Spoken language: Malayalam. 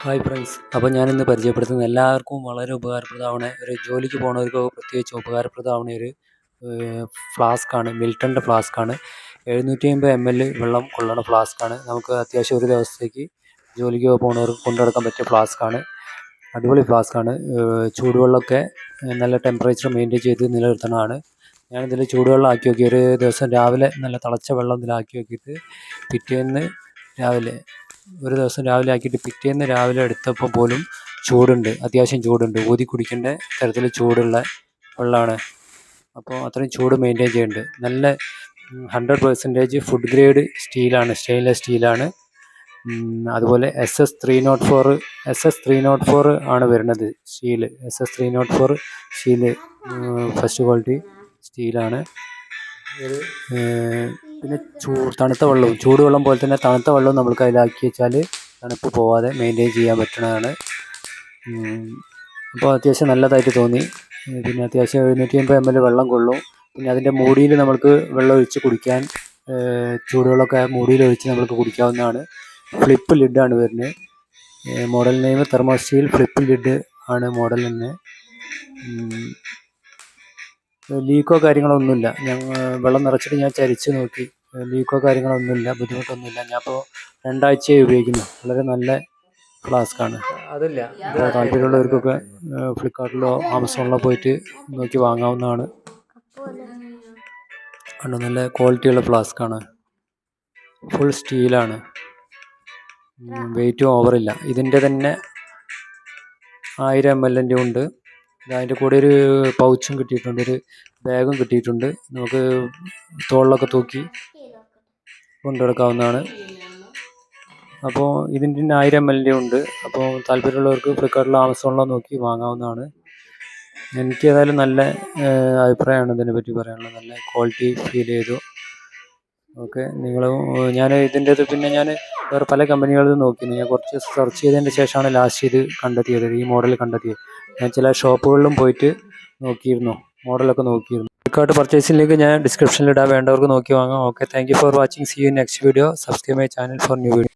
ഹായ് ഫ്രണ്ട്സ്, അപ്പോൾ ഞാനിന്ന് പരിചയപ്പെടുത്തുന്നത് എല്ലാവർക്കും വളരെ ഉപകാരപ്രദമാവുന്ന ഒരു ജോലിക്ക് പോകുന്നവർക്ക് പ്രത്യേകിച്ച് ഉപകാരപ്രദമാവുന്ന ഒരു ഫ്ലാസ്ക്കാണ്. മിൽട്ടൻ്റെ ഫ്ലാസ്ക്കാണ്. 750 ml വെള്ളം കൊള്ളണ ഫ്ലാസ്ക്കാണ്. നമുക്ക് അത്യാവശ്യം ഒരു ദിവസത്തേക്ക് ജോലിക്ക് പോകുന്നവർക്ക് കൊണ്ടുനടക്കാൻ പറ്റിയ ഫ്ലാസ്ക്കാണ്. അടിപൊളി ഫ്ലാസ്ക്കാണ്. ചൂടുവെള്ളമൊക്കെ നല്ല ടെമ്പറേച്ചർ മെയിൻറ്റെയിൻ ചെയ്ത് നിലനിർത്തുന്നതാണ്. ഞാനിതിൽ ചൂടുവെള്ളം ആക്കി നോക്കി. ഒരു ദിവസം രാവിലെ നല്ല തിളച്ച വെള്ളം ഇതിലാക്കി നോക്കിയിട്ട് പിറ്റേന്ന് ഒരു ദിവസം രാവിലെ ആക്കിയിട്ട് പിറ്റേന്ന് രാവിലെ എടുത്തപ്പോൾ പോലും ചൂടുണ്ട്, അത്യാവശ്യം ചൂടുണ്ട്. ഊതി കുടിക്കേണ്ട തരത്തിൽ ചൂടുള്ള വെള്ളമാണ്. അപ്പോൾ അത്രയും ചൂട് മെയിൻറ്റെയിൻ ചെയ്യുന്നുണ്ട്. നല്ല 100% ഫുഡ് ഗ്രേഡ് സ്റ്റീലാണ്, സ്റ്റെയിൻലെസ് സ്റ്റീലാണ്. അതുപോലെ SS304 ആണ് വരുന്നത് steel. SS304 steel first quality സ്റ്റീലാണ്. പിന്നെ തണുത്ത വെള്ളവും ചൂടുവെള്ളം പോലെ തന്നെ തണുത്ത വെള്ളവും നമ്മൾക്ക് അതിലാക്കി വെച്ചാൽ തണുപ്പ് പോവാതെ മെയിൻറ്റെയിൻ ചെയ്യാൻ പറ്റുന്നതാണ്. അപ്പോൾ അത്യാവശ്യം നല്ലതായിട്ട് തോന്നി. പിന്നെ അത്യാവശ്യം 750 ml വെള്ളം കൊള്ളും. പിന്നെ അതിൻ്റെ മൂടിയിൽ നമുക്ക് വെള്ളം ഒഴിച്ച് കുടിക്കാൻ, ചൂടുവെള്ളമൊക്കെ മൂടിയിൽ ഒഴിച്ച് നമുക്ക് കുടിക്കാവുന്നതാണ്. ഫ്ലിപ്പ് ലിഡാണ് വരുന്നത്. മോഡൽ നെയിം തെർമോസ്റ്റീൽ ഫ്ലിപ്പ് ലിഡ് ആണ് മോഡൽ തന്നെ. ലീക്കോ കാര്യങ്ങളോ ഒന്നുമില്ല. വെള്ളം നിറച്ചിട്ട് ഞാൻ ചരിച്ച് നോക്കി. ലീക്കോ കാര്യങ്ങളോ ഒന്നുമില്ല, ബുദ്ധിമുട്ടൊന്നുമില്ല. ഞാനിപ്പോൾ 2 ആഴ്ചയായി ഉപയോഗിക്കുന്നു. വളരെ നല്ല ഫ്ലാസ്ക്കാണ്. അപ്പോൾ താല്പര്യമുള്ളവർക്കൊക്കെ ഫ്ലിപ്കാർട്ടിലോ ആമസോണിലോ പോയിട്ട് നോക്കി വാങ്ങാവുന്നതാണ്. കണ്ടോ, നല്ല ക്വാളിറ്റിയുള്ള ഫ്ലാസ്ക്കാണ്. ഫുൾ സ്റ്റീലാണ്. വെയിറ്റും ഓവറില്ല. ഇതിൻ്റെ തന്നെ 1000 ml ഉണ്ട്. അതിൻ്റെ കൂടെ ഒരു പൗച്ചും കിട്ടിയിട്ടുണ്ട്, ഒരു ബാഗും കിട്ടിയിട്ടുണ്ട്. നമുക്ക് തോളിലൊക്കെ തൂക്കി കൊണ്ടുനടക്കാവുന്നതാണ്. അപ്പോൾ ഇതിൻ്റെ 1000 ml ഉണ്ട്. അപ്പോൾ താല്പര്യമുള്ളവർക്ക് ഫ്ലിപ്കാർട്ടിലോ ആമസോണിലോ നോക്കി വാങ്ങാവുന്നതാണ്. എനിക്ക് ഏതായാലും നല്ല അഭിപ്രായമാണ് ഇതിനെപ്പറ്റി പറയാനുള്ളത്. നല്ല ക്വാളിറ്റി ഫീൽ ചെയ്തു. ഓക്കെ, ഞാൻ ഇതിൻ്റേത് പിന്നെ ഞാൻ വേറെ പല കമ്പനികളിൽ നോക്കിയിരുന്നു. ഞാൻ കുറച്ച് സെർച്ച് ചെയ്തതിൻ്റെ ശേഷമാണ് ലാസ്റ്റ് ഇത് കണ്ടെത്തിയത്, ഈ മോഡൽ കണ്ടെത്തിയത്. ഞാൻ ചില ഷോപ്പുകളിലും പോയിട്ട് നോക്കിയിരുന്നു, മോഡലൊക്കെ നോക്കിയിരുന്നു. ഫ്ലിപ്കാർട്ട് പർച്ചേസിംഗ് ലിങ്ക് ഞാൻ ഡിസ്ക്രിപ്ഷനിൽ ഇടാം, വേണ്ടവർക്ക് നോക്കി വാങ്ങാം. Okay, thank you for watching. See you next video. Subscribe my channel for new video.